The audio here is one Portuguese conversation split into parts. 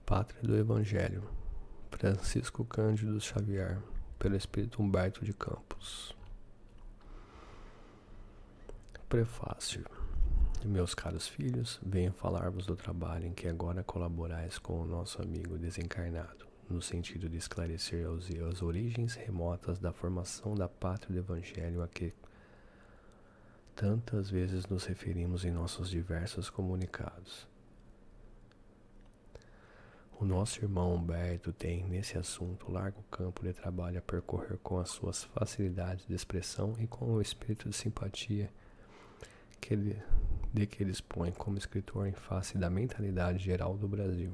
Pátria do Evangelho, Francisco Cândido Xavier, pelo Espírito Humberto de Campos. Prefácio. Meus caros filhos, venho falar-vos do trabalho em que agora colaborais com o nosso amigo desencarnado, no sentido de esclarecer as origens remotas da formação da Pátria do Evangelho a que tantas vezes nos referimos em nossos diversos comunicados. O nosso irmão Humberto tem, nesse assunto, largo campo de trabalho a percorrer com as suas facilidades de expressão e com o espírito de simpatia que ele dispõe como escritor em face da mentalidade geral do Brasil.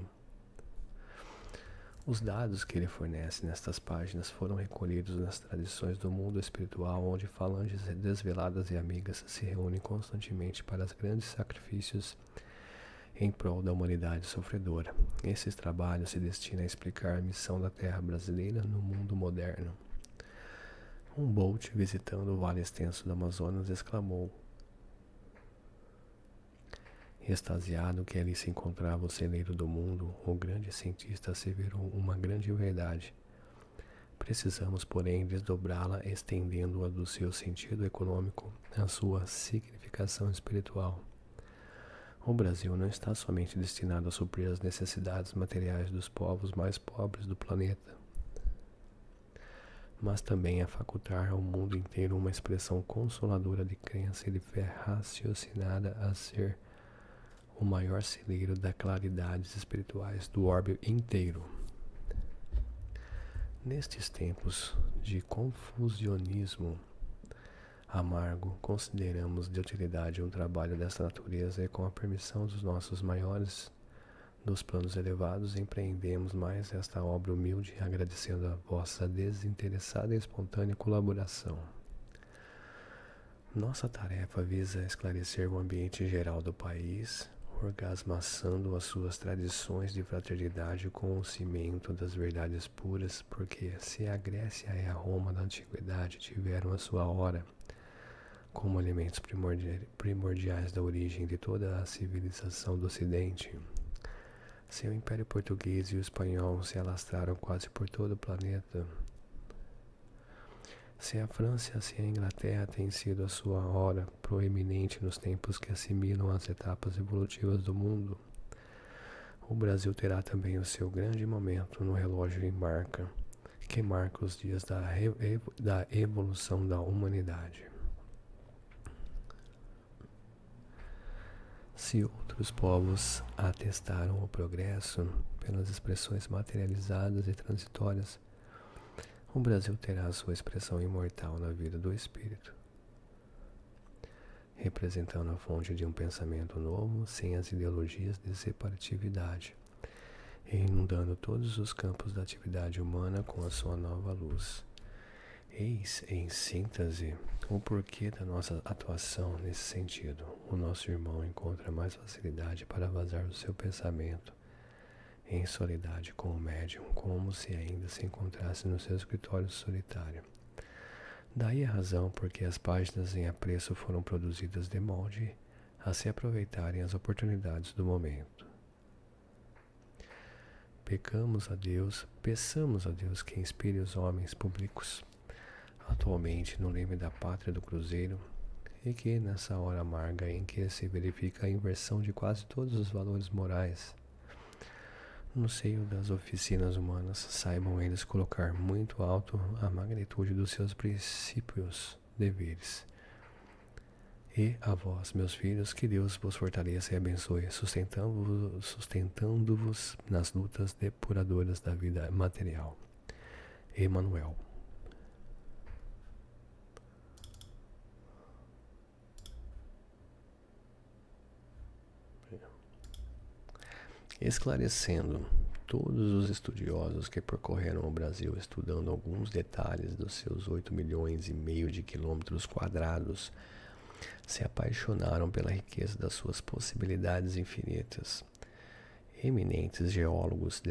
Os dados que ele fornece nestas páginas foram recolhidos nas tradições do mundo espiritual, onde falanges desveladas e amigas se reúnem constantemente para os grandes sacrifícios em prol da humanidade sofredora. Esses trabalhos se destinam a explicar a missão da terra brasileira no mundo moderno. Humboldt, visitando o vale extenso do Amazonas, exclamou, extasiado que ali se encontrava o celeiro do mundo, o grande cientista asseverou uma grande verdade. Precisamos, porém, desdobrá-la, estendendo-a do seu sentido econômico à sua significação espiritual. O Brasil não está somente destinado a suprir as necessidades materiais dos povos mais pobres do planeta, mas também a facultar ao mundo inteiro uma expressão consoladora de crença e de fé raciocinada a ser o maior celeiro das claridades espirituais do orbe inteiro. Nestes tempos de confusionismo amargo, consideramos de utilidade um trabalho dessa natureza e, com a permissão dos nossos maiores dos planos elevados, empreendemos mais esta obra humilde, agradecendo a vossa desinteressada e espontânea colaboração. Nossa tarefa visa esclarecer o ambiente geral do país, orgasmaçando as suas tradições de fraternidade com o cimento das verdades puras, porque se a Grécia e a Roma da antiguidade tiveram a sua hora como elementos primordiais da origem de toda a civilização do Ocidente, se o Império Português e o Espanhol se alastraram quase por todo o planeta, se a França e a Inglaterra têm sido a sua hora proeminente nos tempos que assimilam as etapas evolutivas do mundo, o Brasil terá também o seu grande momento no relógio que marca os dias da evolução da humanidade. Se outros povos atestaram o progresso pelas expressões materializadas e transitórias, o Brasil terá a sua expressão imortal na vida do espírito, representando a fonte de um pensamento novo, sem as ideologias de separatividade, e inundando todos os campos da atividade humana com a sua nova luz. Eis, em síntese, o porquê da nossa atuação nesse sentido. O nosso irmão encontra mais facilidade para vazar o seu pensamento em solidariedade com o médium, como se ainda se encontrasse no seu escritório solitário. Daí a razão porque as páginas em apreço foram produzidas de molde a se aproveitarem as oportunidades do momento. Peçamos a Deus que inspire os homens públicos atualmente no leme da pátria do Cruzeiro, e que nessa hora amarga em que se verifica a inversão de quase todos os valores morais no seio das oficinas humanas, saibam eles colocar muito alto a magnitude dos seus princípios, deveres. E a vós, meus filhos, que Deus vos fortaleça e abençoe, sustentando-vos nas lutas depuradoras da vida material. Emmanuel. Esclarecendo, todos os estudiosos que percorreram o Brasil estudando alguns detalhes dos seus 8,5 milhões de quilômetros quadrados se apaixonaram pela riqueza das suas possibilidades infinitas. Eminentes geólogos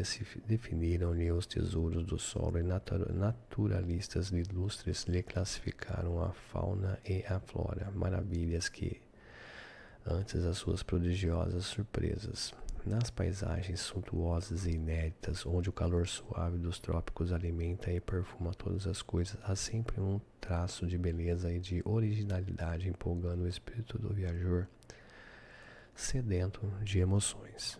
definiram-lhe os tesouros do solo e naturalistas ilustres lhe classificaram a fauna e a flora, maravilhas que, antes as suas prodigiosas surpresas, nas paisagens suntuosas e inéditas, onde o calor suave dos trópicos alimenta e perfuma todas as coisas, há sempre um traço de beleza e de originalidade empolgando o espírito do viajor sedento de emoções.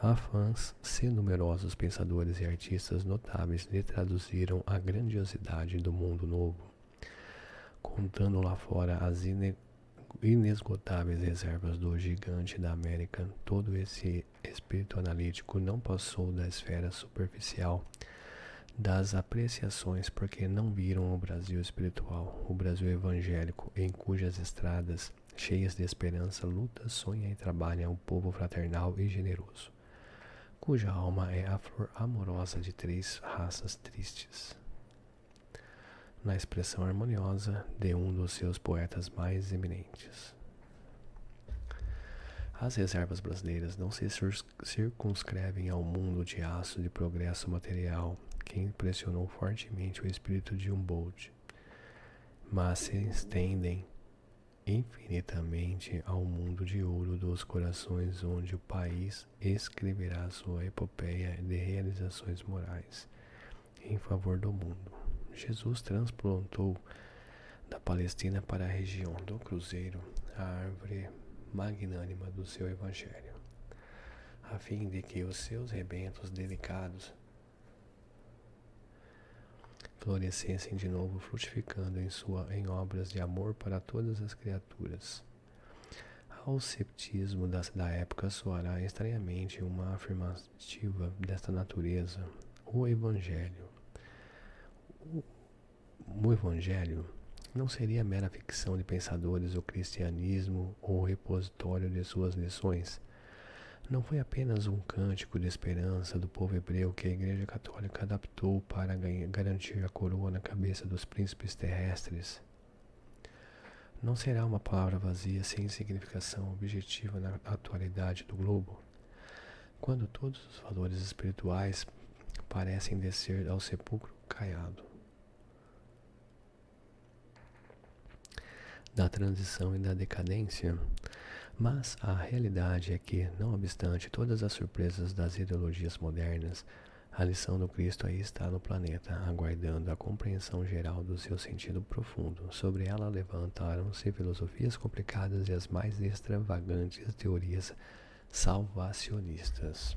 Há fãs, se numerosos pensadores e artistas notáveis lhe traduziram a grandiosidade do mundo novo, contando lá fora as inesgotáveis reservas do gigante da América. Todo esse espírito analítico não passou da esfera superficial das apreciações, porque não viram o Brasil espiritual, o Brasil evangélico, em cujas estradas, cheias de esperança, luta, sonha e trabalha um povo fraternal e generoso, cuja alma é a flor amorosa de 3 raças tristes, na expressão harmoniosa de um dos seus poetas mais eminentes. As reservas brasileiras não se circunscrevem ao mundo de aço de progresso material que impressionou fortemente o espírito de Humboldt, mas se estendem infinitamente ao mundo de ouro dos corações, onde o país escreverá sua epopeia de realizações morais em favor do mundo. Jesus transplantou da Palestina para a região do Cruzeiro a árvore magnânima do seu evangelho, a fim de que os seus rebentos delicados florescessem de novo, frutificando em obras de amor para todas as criaturas. Ao ceptismo da época soará estranhamente uma afirmativa desta natureza. O Evangelho não seria mera ficção de pensadores, o cristianismo ou o repositório de suas lições. Não foi apenas um cântico de esperança do povo hebreu que a Igreja Católica adaptou para garantir a coroa na cabeça dos príncipes terrestres. Não será uma palavra vazia, sem significação objetiva na atualidade do globo, quando todos os valores espirituais parecem descer ao sepulcro caiado da transição e da decadência. Mas a realidade é que, não obstante todas as surpresas das ideologias modernas, a lição do Cristo aí está no planeta, aguardando a compreensão geral do seu sentido profundo. Sobre ela levantaram-se filosofias complicadas e as mais extravagantes teorias salvacionistas.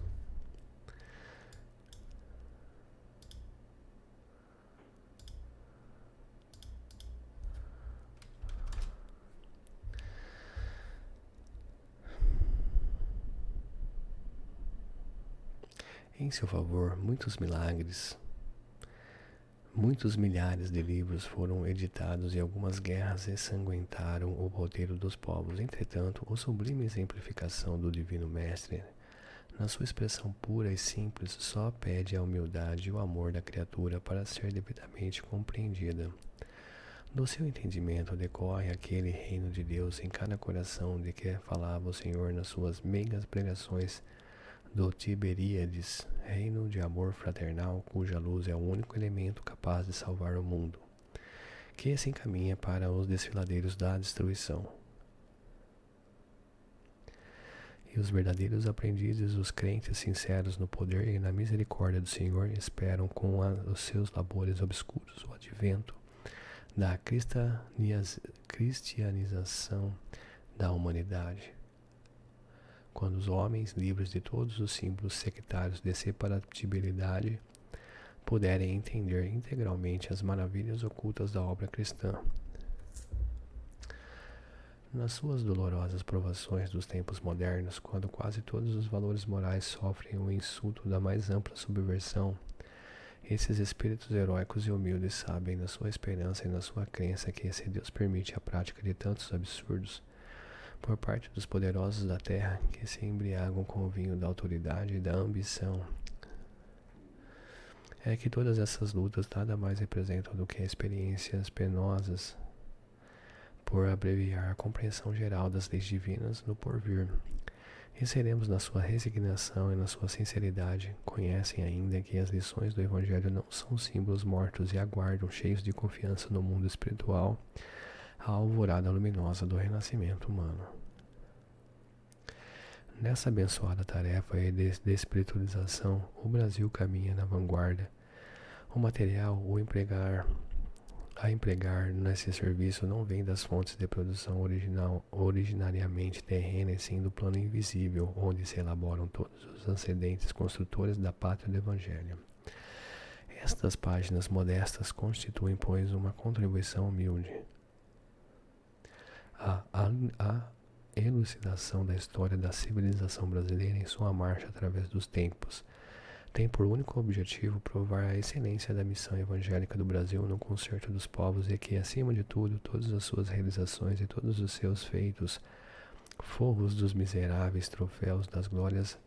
Em seu favor, muitos milhares de livros foram editados e algumas guerras ensanguentaram o roteiro dos povos. Entretanto, a sublime exemplificação do Divino Mestre, na sua expressão pura e simples, só pede a humildade e o amor da criatura para ser devidamente compreendida. Do seu entendimento decorre aquele reino de Deus em cada coração de que falava o Senhor nas suas meigas pregações do Tiberíades, reino de amor fraternal, cuja luz é o único elemento capaz de salvar o mundo, que se encaminha para os desfiladeiros da destruição. E os verdadeiros aprendizes, os crentes sinceros no poder e na misericórdia do Senhor, esperam com os seus labores obscuros o advento da cristianização da humanidade, quando os homens, livres de todos os símbolos sectários de separatibilidade, puderem entender integralmente as maravilhas ocultas da obra cristã. Nas suas dolorosas provações dos tempos modernos, quando quase todos os valores morais sofrem o insulto da mais ampla subversão, esses espíritos heróicos e humildes sabem, na sua esperança e na sua crença, que se Deus permite a prática de tantos absurdos por parte dos poderosos da terra, que se embriagam com o vinho da autoridade e da ambição, é que todas essas lutas nada mais representam do que experiências penosas por abreviar a compreensão geral das leis divinas no porvir. E seremos, na sua resignação e na sua sinceridade, conhecem ainda que as lições do Evangelho não são símbolos mortos e aguardam, cheios de confiança no mundo espiritual, a alvorada luminosa do renascimento humano. Nessa abençoada tarefa de espiritualização, o Brasil caminha na vanguarda. O material a empregar nesse serviço não vem das fontes de produção originariamente terrenas, sim do plano invisível, onde se elaboram todos os ascendentes construtores da pátria do Evangelho. Estas páginas modestas constituem, pois, uma contribuição humilde à elucidação da história da civilização brasileira em sua marcha através dos tempos. Tem por único objetivo provar a excelência da missão evangélica do Brasil no concerto dos povos e que, acima de tudo, todas as suas realizações e todos os seus feitos, forros dos miseráveis troféus das glórias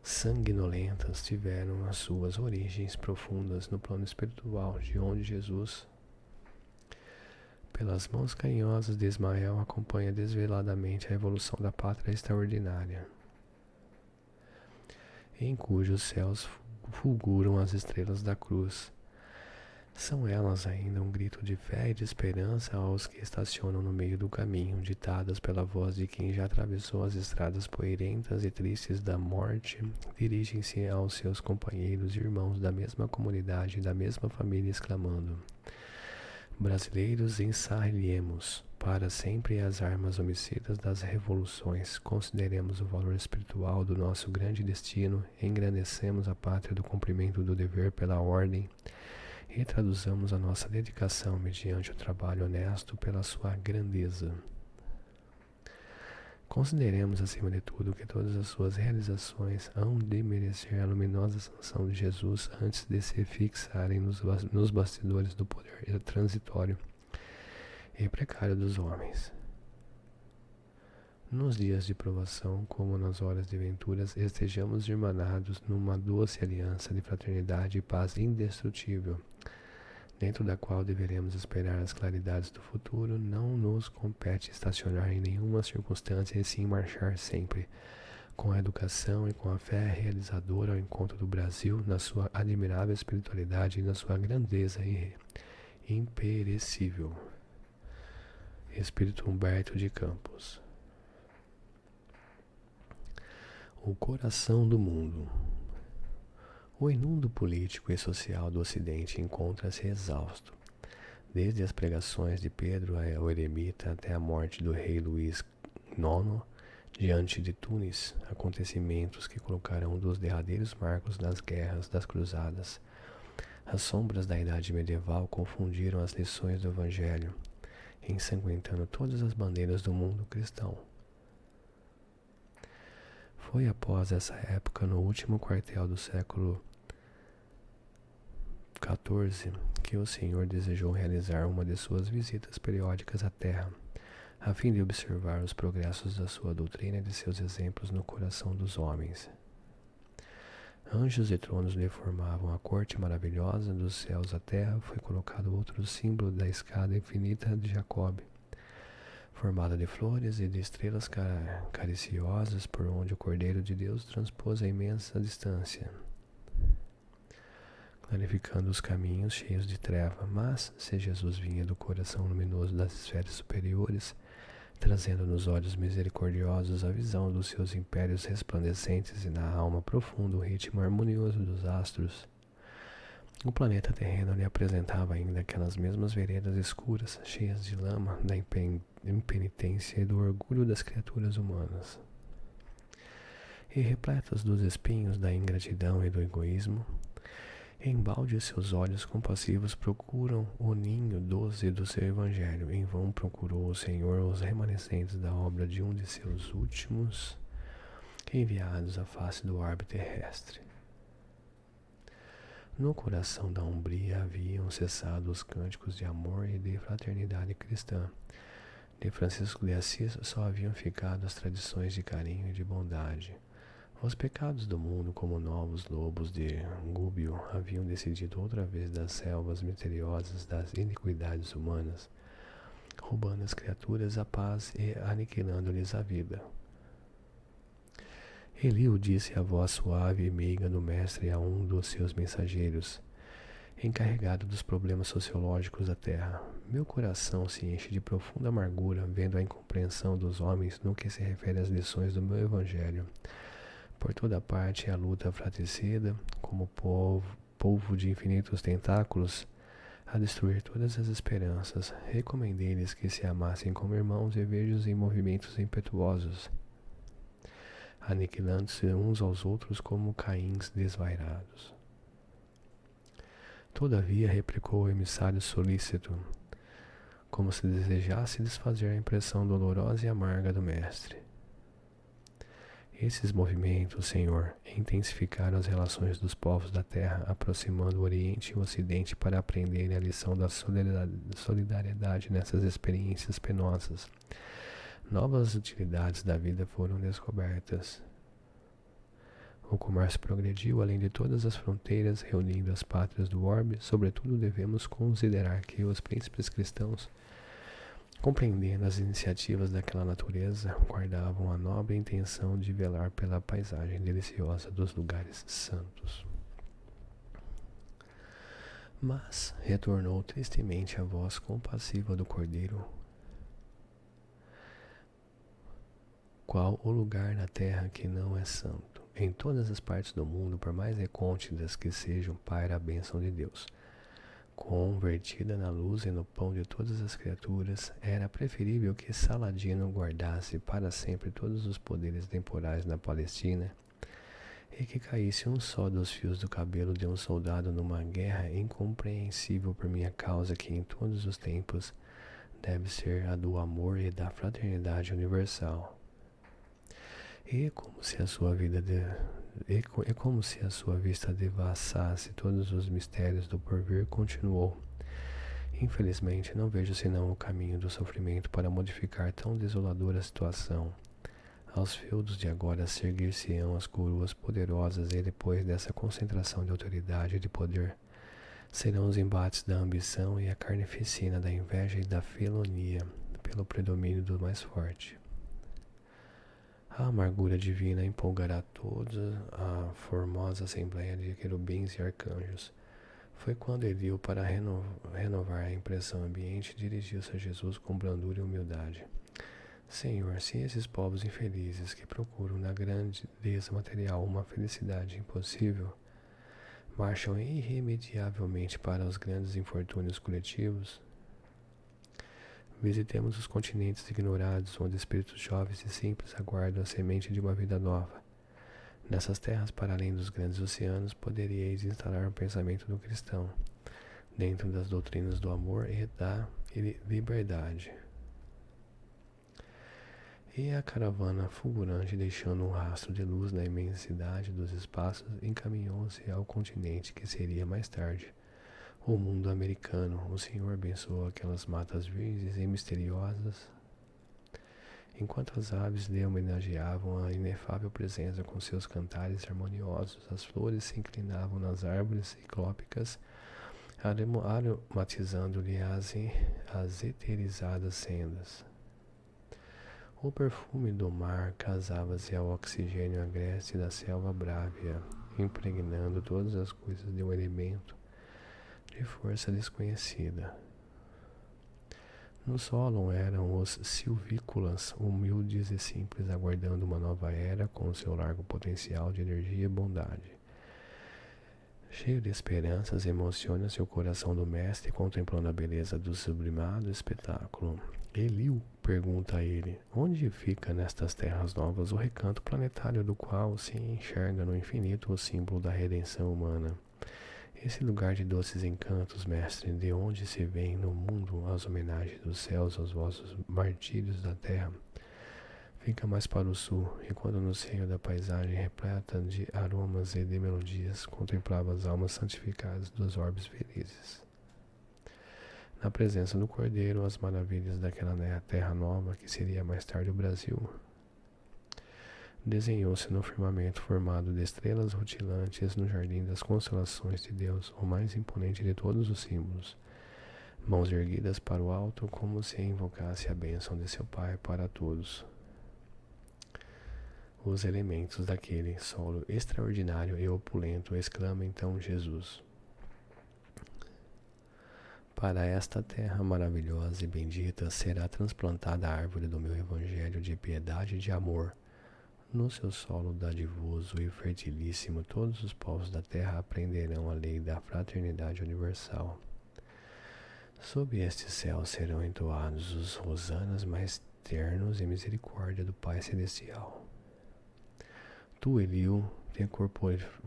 sanguinolentas, tiveram as suas origens profundas no plano espiritual, de onde Jesus, pelas mãos carinhosas de Ismael, acompanha desveladamente a evolução da pátria extraordinária, em cujos céus fulguram as estrelas da cruz. São elas ainda um grito de fé e de esperança aos que estacionam no meio do caminho, ditadas pela voz de quem já atravessou as estradas poeirentas e tristes da morte, dirigem-se aos seus companheiros e irmãos da mesma comunidade e da mesma família, exclamando: brasileiros, ensarrilhemos para sempre as armas homicidas das revoluções, consideremos o valor espiritual do nosso grande destino, engrandecemos a pátria do cumprimento do dever pela ordem e traduzamos a nossa dedicação mediante o trabalho honesto pela sua grandeza. Consideremos, acima de tudo, que todas as suas realizações hão de merecer a luminosa sanção de Jesus antes de se fixarem nos bastidores do poder transitório e precário dos homens. Nos dias de provação, como nas horas de venturas, estejamos irmanados numa doce aliança de fraternidade e paz indestrutível, dentro da qual deveremos esperar as claridades do futuro. Não nos compete estacionar em nenhuma circunstância, e sim marchar sempre, com a educação e com a fé realizadora ao encontro do Brasil, na sua admirável espiritualidade e na sua grandeza imperecível. Espírito Humberto de Campos. O coração do mundo. O inundo político e social do Ocidente encontra-se exausto. Desde as pregações de Pedro ao eremita até a morte do rei Luís IX, diante de Tunis, acontecimentos que colocarão um dos derradeiros marcos das guerras das cruzadas. As sombras da idade medieval confundiram as lições do Evangelho, ensanguentando todas as bandeiras do mundo cristão. Foi após essa época, no último quartel do século XIV, que o Senhor desejou realizar uma de suas visitas periódicas à Terra, a fim de observar os progressos da sua doutrina e de seus exemplos no coração dos homens. Anjos e tronos lhe formavam a corte maravilhosa, dos céus à terra foi colocado outro símbolo da escada infinita de Jacob, formada de flores e de estrelas cariciosas, por onde o Cordeiro de Deus transpôs a imensa distância, clarificando os caminhos cheios de treva. Mas, se Jesus vinha do coração luminoso das esferas superiores, trazendo nos olhos misericordiosos a visão dos seus impérios resplandecentes e na alma profundo o ritmo harmonioso dos astros, o planeta terreno lhe apresentava ainda aquelas mesmas veredas escuras, cheias de lama, da impenitência e do orgulho das criaturas humanas, e repletas dos espinhos da ingratidão e do egoísmo. Embalde seus olhos compassivos procuram o ninho doce do seu evangelho. Em vão procurou o Senhor os remanescentes da obra de um de seus últimos enviados à face do orbe terrestre. No coração da Umbria haviam cessado os cânticos de amor e de fraternidade cristã. De Francisco de Assis só haviam ficado as tradições de carinho e de bondade. Os pecados do mundo, como novos lobos de Gúbio, haviam decidido outra vez das selvas misteriosas das iniquidades humanas, roubando às criaturas a paz e aniquilando-lhes a vida. Eliú disse a voz suave e meiga do mestre a um dos seus mensageiros: encarregado dos problemas sociológicos da terra. Meu coração se enche de profunda amargura vendo a incompreensão dos homens no que se refere às lições do meu evangelho. Por toda parte a luta fratricida, como polvo de infinitos tentáculos, a destruir todas as esperanças. Recomendei-lhes que se amassem como irmãos e vejo-os em movimentos impetuosos, aniquilando-se uns aos outros como Caíns desvairados. Todavia, replicou o emissário solícito, como se desejasse desfazer a impressão dolorosa e amarga do mestre. Esses movimentos, Senhor, intensificaram as relações dos povos da terra, aproximando o Oriente e o Ocidente para aprenderem a lição da solidariedade nessas experiências penosas. Novas utilidades da vida foram descobertas. O comércio progrediu além de todas as fronteiras, reunindo as pátrias do orbe. Sobretudo, devemos considerar que os príncipes cristãos, compreendendo as iniciativas daquela natureza, guardavam a nobre intenção de velar pela paisagem deliciosa dos lugares santos. Mas retornou tristemente a voz compassiva do cordeiro: qual o lugar na terra que não é santo? Em todas as partes do mundo, por mais recônditas que sejam, paira a bênção de Deus. Convertida na luz e no pão de todas as criaturas, era preferível que Saladino guardasse para sempre todos os poderes temporais na Palestina e que caísse um só dos fios do cabelo de um soldado numa guerra incompreensível por minha causa, que em todos os tempos deve ser a do amor e da fraternidade universal. E como se a sua vista devassasse todos os mistérios do porvir, continuou: infelizmente não vejo senão o caminho do sofrimento para modificar tão desoladora situação. Aos feudos de agora seguir-se-ão as coroas poderosas, e depois dessa concentração de autoridade e de poder serão os embates da ambição e a carnificina da inveja e da felonia pelo predomínio do mais forte. A amargura divina empolgará toda a formosa assembleia de querubins e arcanjos. Foi quando Eliu, para renovar a impressão ambiente, dirigiu-se a Jesus com brandura e humildade: Senhor, se esses povos infelizes que procuram na grandeza material uma felicidade impossível, marcham irremediavelmente para os grandes infortúnios coletivos, visitemos os continentes ignorados, onde espíritos jovens e simples aguardam a semente de uma vida nova. Nessas terras, para além dos grandes oceanos, poderíeis instalar o pensamento do cristão, dentro das doutrinas do amor e da liberdade. E a caravana fulgurante, deixando um rastro de luz na imensidade dos espaços, encaminhou-se ao continente que seria mais tarde o mundo americano. O Senhor abençoou aquelas matas virgens e misteriosas, enquanto as aves lhe homenageavam a inefável presença com seus cantares harmoniosos. As flores se inclinavam nas árvores ciclópicas, aromatizando-lhe as eterizadas sendas. O perfume do mar casava-se ao oxigênio agreste da selva brávia, impregnando todas as coisas de um elemento de força desconhecida. No solo eram os silvícolas, humildes e simples, aguardando uma nova era com o seu largo potencial de energia e bondade. Cheio de esperanças, emociona-se o coração do mestre, contemplando a beleza do sublimado espetáculo. Eliu pergunta a ele: onde fica nestas terras novas o recanto planetário do qual se enxerga no infinito o símbolo da redenção humana? Esse lugar de doces encantos, mestre, de onde se vem no mundo as homenagens dos céus aos vossos martírios da terra, fica mais para o sul, e quando no seio da paisagem repleta de aromas e de melodias, contemplava as almas santificadas dos orbes felizes. Na presença do Cordeiro, as maravilhas daquela terra nova, que seria mais tarde o Brasil, desenhou-se no firmamento formado de estrelas rutilantes, no jardim das constelações de Deus, o mais imponente de todos os símbolos, mãos erguidas para o alto, como se invocasse a bênção de seu Pai para todos os elementos daquele solo extraordinário e opulento. Exclama então Jesus: Para esta terra maravilhosa e bendita será transplantada a árvore do meu evangelho de piedade e de amor. No seu solo dadivoso e fertilíssimo, todos os povos da terra aprenderão a lei da fraternidade universal. Sob este céu serão entoados os hosanas mais ternos e misericórdia do Pai Celestial. Tu, Eliú, te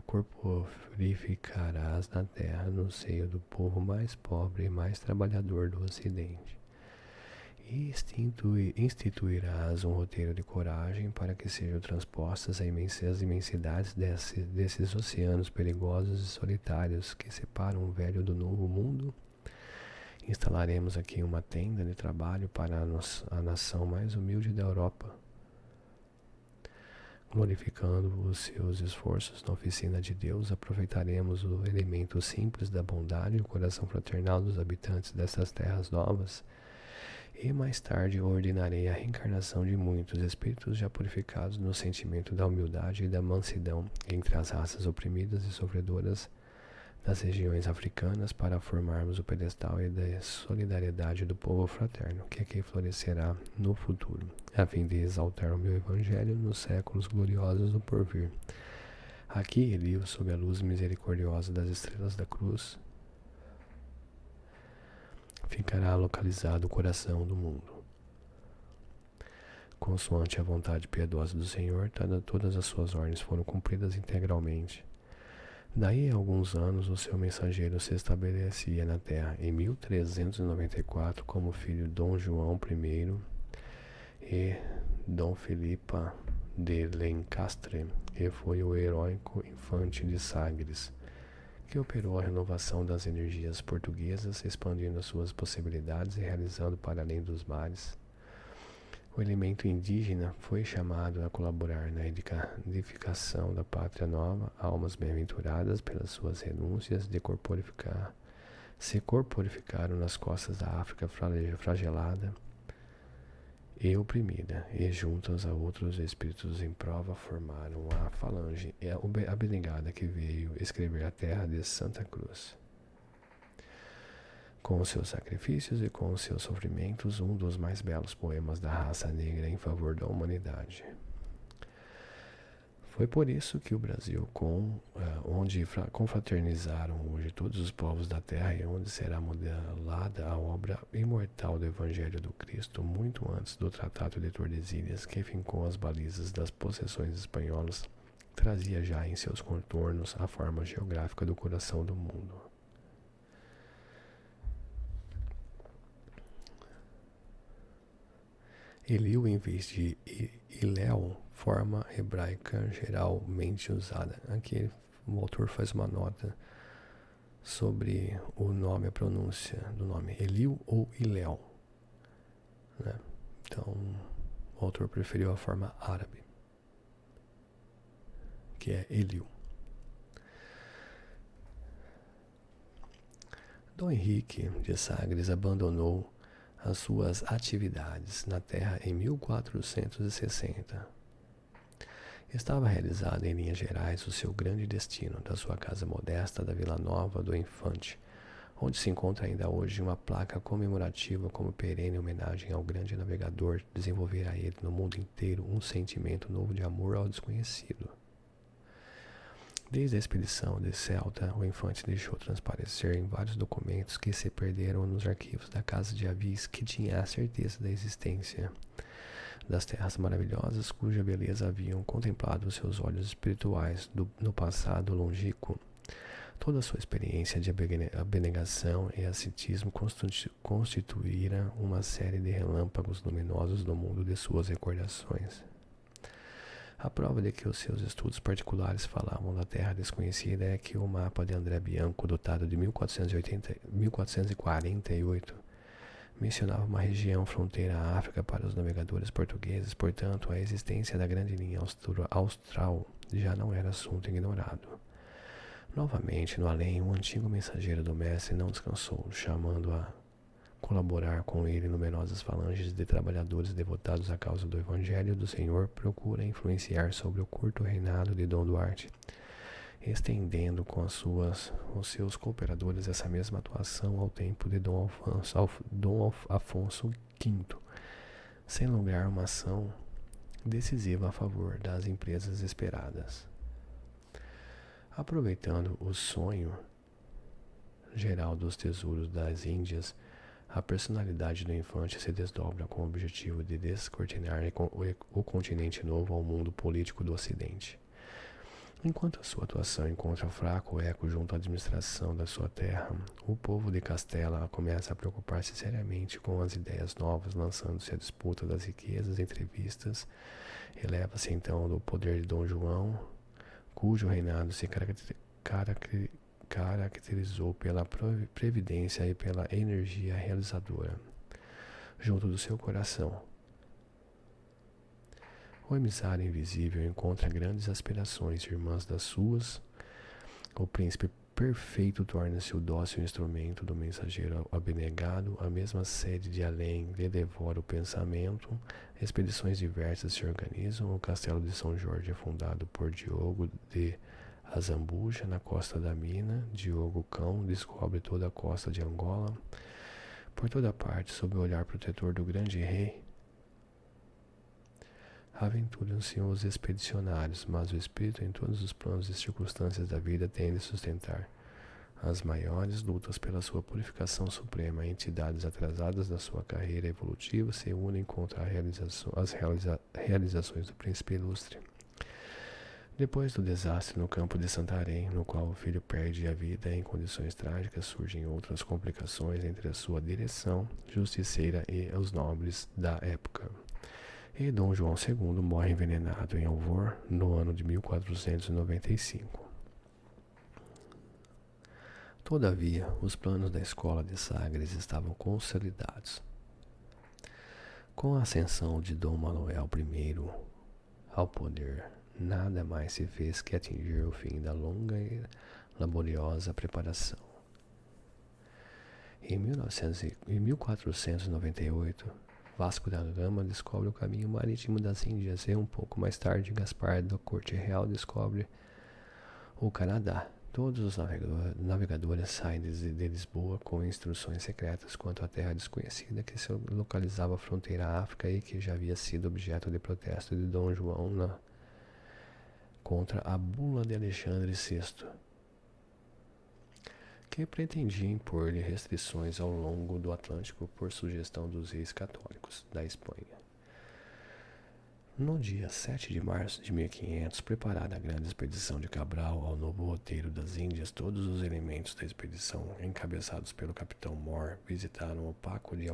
corporificarás na terra, no seio do povo mais pobre e mais trabalhador do Ocidente. E instituirás um roteiro de coragem para que sejam transpostas as imensidades desses oceanos perigosos e solitários que separam o velho do novo mundo. Instalaremos aqui uma tenda de trabalho para a nação mais humilde da Europa, glorificando os seus esforços na oficina de Deus. Aproveitaremos o elemento simples da bondade e o coração fraternal dos habitantes dessas terras novas. E mais tarde ordenarei a reencarnação de muitos espíritos já purificados no sentimento da humildade e da mansidão entre as raças oprimidas e sofredoras das regiões africanas, para formarmos o pedestal e da solidariedade do povo fraterno, que aqui florescerá no futuro, a fim de exaltar o meu evangelho nos séculos gloriosos do porvir. Aqui, Eliú, sob a luz misericordiosa das estrelas da cruz, ficará localizado o coração do mundo. Consoante a vontade piedosa do Senhor, todas as suas ordens foram cumpridas integralmente. Daí a alguns anos, o seu mensageiro se estabelecia na terra. Em 1394, como filho de Dom João I e Dom Filipa de Lencastre, e foi o heróico infante de Sagres, que operou a renovação das energias portuguesas, expandindo as suas possibilidades e realizando para além dos mares. O elemento indígena foi chamado a colaborar na edificação da pátria nova. Almas bem-aventuradas, pelas suas renúncias, se corporificaram nas costas da África flagelada e oprimida, e juntas a outros espíritos em prova formaram a falange abnegada que veio escrever a terra de Santa Cruz. Com os seus sacrifícios e com os seus sofrimentos, um dos mais belos poemas da raça negra em favor da humanidade. Foi por isso que o Brasil, onde confraternizaram hoje todos os povos da terra e onde será modelada a obra imortal do Evangelho do Cristo, muito antes do Tratado de Tordesilhas, que fincou as balizas das possessões espanholas, trazia já em seus contornos a forma geográfica do coração do mundo. Eliú, em vez de Iléu, forma hebraica geralmente usada. Aqui o autor faz uma nota sobre o nome, a pronúncia do nome, Eliú ou Iléu, né? Então, o autor preferiu a forma árabe, que é Eliú. Dom Henrique de Sagres abandonou as suas atividades na terra em 1460. Estava realizado em linhas gerais o seu grande destino da sua casa modesta da Vila Nova do Infante, onde se encontra ainda hoje uma placa comemorativa como perene homenagem ao grande navegador, desenvolver a ele no mundo inteiro um sentimento novo de amor ao desconhecido. Desde a expedição de Celta, o infante deixou transparecer em vários documentos que se perderam nos arquivos da Casa de Avis que tinha a certeza da existência das terras maravilhosas cuja beleza haviam contemplado os seus olhos espirituais no passado longínquo. Toda a sua experiência de abnegação e ascetismo constituíra uma série de relâmpagos luminosos no mundo de suas recordações. A prova de que os seus estudos particulares falavam da terra desconhecida é que o mapa de André Bianco, dotado de 1448, mencionava uma região fronteira à África para os navegadores portugueses. Portanto, a existência da grande linha austral já não era assunto ignorado. Novamente, no além, o antigo mensageiro do mestre não descansou, chamando a colaborar com ele numerosas falanges de trabalhadores devotados à causa do Evangelho do Senhor. Procura influenciar sobre o curto reinado de Dom Duarte estendendo com os seus cooperadores essa mesma atuação ao tempo de Dom Afonso V, sem lograr uma ação decisiva a favor das empresas esperadas. Aproveitando o sonho geral dos tesouros das Índias, a personalidade do infante se desdobra com o objetivo de descortinar o continente novo ao mundo político do Ocidente. Enquanto a sua atuação encontra fraco eco junto à administração da sua terra, o povo de Castela começa a preocupar-se seriamente com as ideias novas, lançando-se à disputa das riquezas entrevistas. Eleva-se então do poder de Dom João, cujo reinado se caracterizou pela previdência e pela energia realizadora, junto do seu coração. O emissário invisível encontra grandes aspirações irmãs das suas. O príncipe perfeito torna-se o dócil instrumento do mensageiro abnegado. A mesma sede de além lhe devora o pensamento. Expedições diversas se organizam. O castelo de São Jorge é fundado por Diogo de Azambuja, na costa da Mina. Diogo Cão descobre toda a costa de Angola. Por toda parte, sob o olhar protetor do grande rei, aventuram-se os expedicionários, mas o espírito em todos os planos e circunstâncias da vida tem de sustentar as maiores lutas pela sua purificação suprema. Entidades atrasadas da sua carreira evolutiva se unem contra as realizações do príncipe ilustre. Depois do desastre no campo de Santarém, no qual o filho perde a vida em condições trágicas, surgem outras complicações entre a sua direção justiceira e os nobres da época. E Dom João II morre envenenado em Alvor no ano de 1495. Todavia, os planos da escola de Sagres estavam consolidados. Com a ascensão de Dom Manuel I ao poder, nada mais se fez que atingir o fim da longa e laboriosa preparação. Em 1498, Vasco da Gama descobre o caminho marítimo das Índias e um pouco mais tarde Gaspar da Corte Real descobre o Canadá. Todos os navegadores saem de Lisboa com instruções secretas quanto à terra desconhecida que se localizava à fronteira à África e que já havia sido objeto de protesto de Dom João contra a bula de Alexandre VI, que pretendia impor-lhe restrições ao longo do Atlântico por sugestão dos reis católicos da Espanha. No dia 7 de março de 1500, preparada a grande expedição de Cabral ao novo roteiro das Índias, todos os elementos da expedição, encabeçados pelo capitão Moore, visitaram o Paco de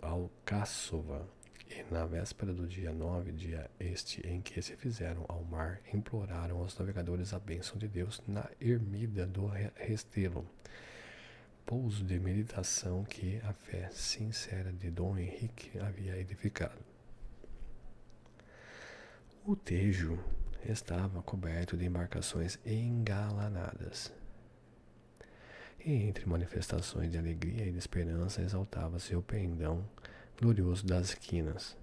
Alcáçova e, na véspera do dia 9, dia este em que se fizeram ao mar, imploraram aos navegadores a bênção de Deus na ermida do Restelo, pouso de meditação que a fé sincera de Dom Henrique havia edificado. O Tejo estava coberto de embarcações engalanadas, e entre manifestações de alegria e de esperança exaltava-se o pendão glorioso das esquinas.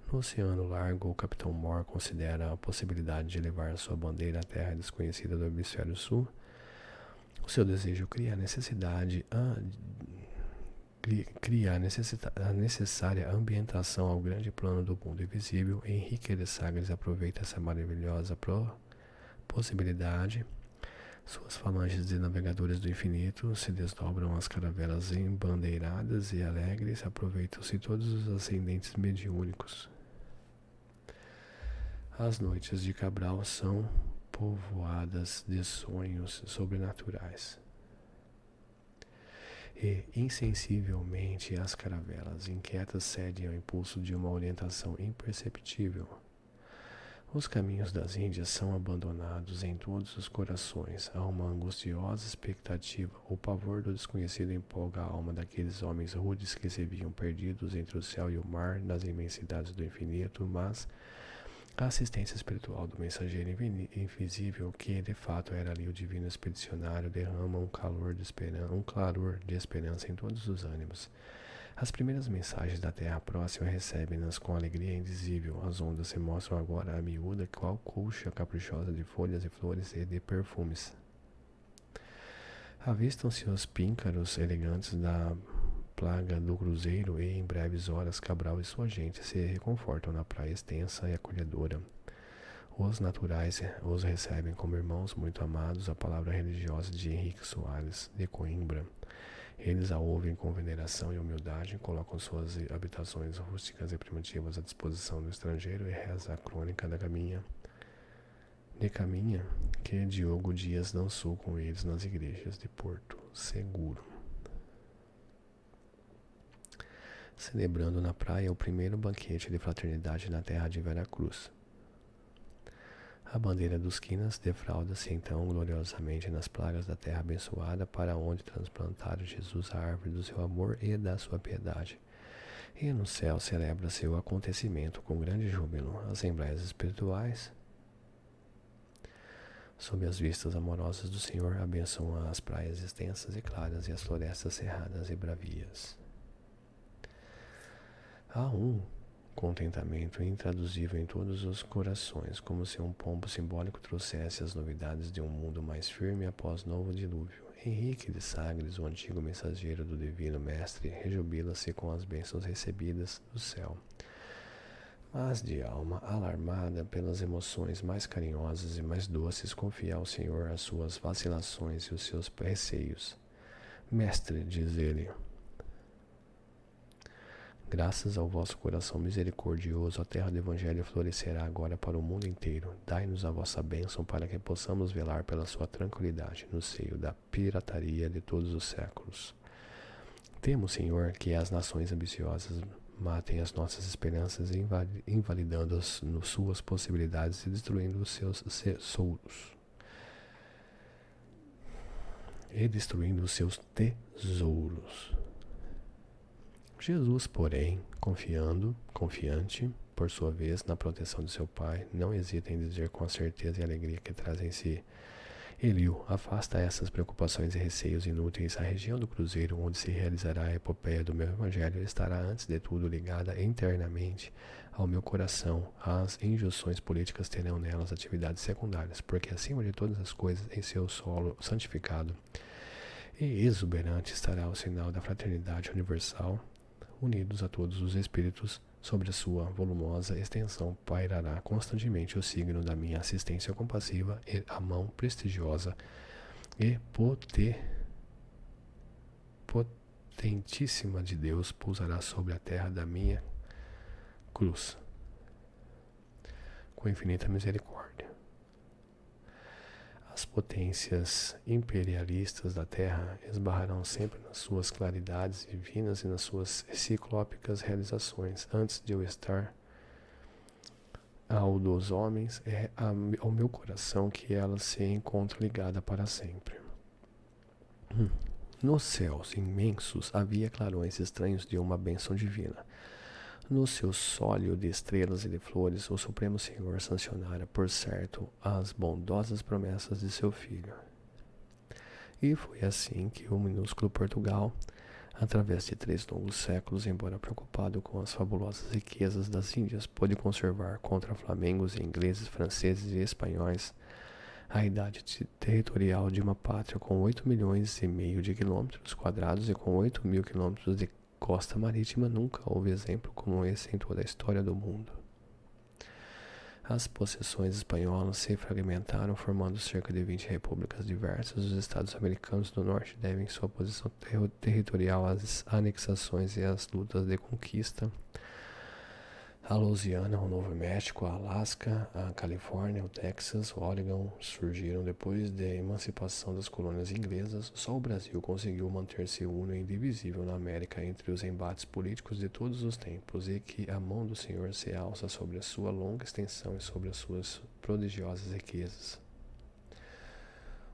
No Oceano Largo, o capitão Moore considera a possibilidade de levar sua bandeira à terra desconhecida do hemisfério sul. O seu desejo cria a necessária ambientação ao grande plano do mundo invisível. Henrique de Sagres aproveita essa maravilhosa possibilidade. Suas falanges de navegadores do infinito se desdobram as caravelas embandeiradas e alegres. Aproveitam-se todos os ascendentes mediúnicos. As noites de Cabral são povoadas de sonhos sobrenaturais. E, insensivelmente, as caravelas inquietas cedem ao impulso de uma orientação imperceptível. Os caminhos das Índias são abandonados em todos os corações. Há uma angustiosa expectativa. O pavor do desconhecido empolga a alma daqueles homens rudes que se viam perdidos entre o céu e o mar, nas imensidades do infinito, mas a assistência espiritual do mensageiro invisível, que de fato era ali o divino expedicionário, derrama um claror de esperança em todos os ânimos. As primeiras mensagens da terra próxima recebem-nas com alegria indizível. As ondas se mostram agora a miúda, qual colcha caprichosa de folhas e flores e de perfumes. Avistam-se os píncaros elegantes da plaga do cruzeiro e em breves horas Cabral e sua gente se reconfortam na praia extensa e acolhedora. Os naturais os recebem como irmãos muito amados, a palavra religiosa de Henrique Soares de Coimbra. Eles a ouvem com veneração e humildade, colocam suas habitações rústicas e primitivas à disposição do estrangeiro e reza a crônica da caminha que Diogo Dias dançou com eles nas igrejas de Porto Seguro. Celebrando na praia o primeiro banquete de fraternidade na terra de Veracruz. A bandeira dos quinas defralda-se então gloriosamente nas plagas da terra abençoada, para onde transplantaram Jesus a árvore do seu amor e da sua piedade. E no céu celebra-se o acontecimento com grande júbilo. Assembleias espirituais, sob as vistas amorosas do Senhor, abençoam as praias extensas e claras e as florestas cerradas e bravias. Há um contentamento intraduzível em todos os corações, como se um pombo simbólico trouxesse as novidades de um mundo mais firme após novo dilúvio. Henrique de Sagres, o antigo mensageiro do Divino Mestre, rejubila-se com as bênçãos recebidas do céu. Mas de alma alarmada pelas emoções mais carinhosas e mais doces, confia ao Senhor as suas vacilações e os seus receios. Mestre, diz ele, graças ao vosso coração misericordioso, a terra do Evangelho florescerá agora para o mundo inteiro. Dai-nos a vossa bênção para que possamos velar pela sua tranquilidade no seio da pirataria de todos os séculos. Temo, Senhor, que as nações ambiciosas matem as nossas esperanças, invalidando as suas possibilidades e destruindo os seus tesouros. Jesus, porém, confiante, por sua vez, na proteção de seu Pai, não hesita em dizer com a certeza e alegria que traz em si: Eliu, afasta essas preocupações e receios inúteis. A região do cruzeiro, onde se realizará a epopeia do meu evangelho, estará antes de tudo ligada internamente ao meu coração. As injunções políticas terão nelas atividades secundárias, porque acima de todas as coisas, em seu solo santificado e exuberante estará o sinal da fraternidade universal. Unidos a todos os espíritos, sobre a sua volumosa extensão pairará constantemente o signo da minha assistência compassiva, e a mão prestigiosa e potentíssima de Deus pousará sobre a terra da minha cruz, com infinita misericórdia. As potências imperialistas da terra esbarrarão sempre nas suas claridades divinas e nas suas ciclópicas realizações. Antes de eu estar ao dos homens, é ao meu coração que ela se encontra ligada para sempre. Nos céus imensos havia clarões estranhos de uma bênção divina. No seu sólio de estrelas e de flores, o Supremo Senhor sancionara, por certo, as bondosas promessas de seu Filho. E foi assim que o minúsculo Portugal, através de 3 longos séculos, embora preocupado com as fabulosas riquezas das Índias, pôde conservar contra flamengos, ingleses, franceses e espanhóis a idade territorial de uma pátria com 8,5 milhões de quilômetros quadrados e com 8.000 quilômetros de costa marítima. Nunca houve exemplo como esse em toda a história do mundo. As possessões espanholas se fragmentaram, formando cerca de 20 repúblicas diversas. Os estados americanos do norte devem sua posição territorial às anexações e às lutas de conquista. A Louisiana, o Novo México, a Alasca, a Califórnia, o Texas, o Oregon surgiram depois da emancipação das colônias inglesas. Só o Brasil conseguiu manter-se uno e indivisível na América entre os embates políticos de todos os tempos, e que a mão do Senhor se alça sobre a sua longa extensão e sobre as suas prodigiosas riquezas.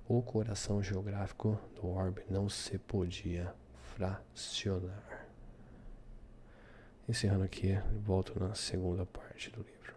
O coração geográfico do orbe não se podia fracionar. Encerrando aqui, volto na segunda parte do livro.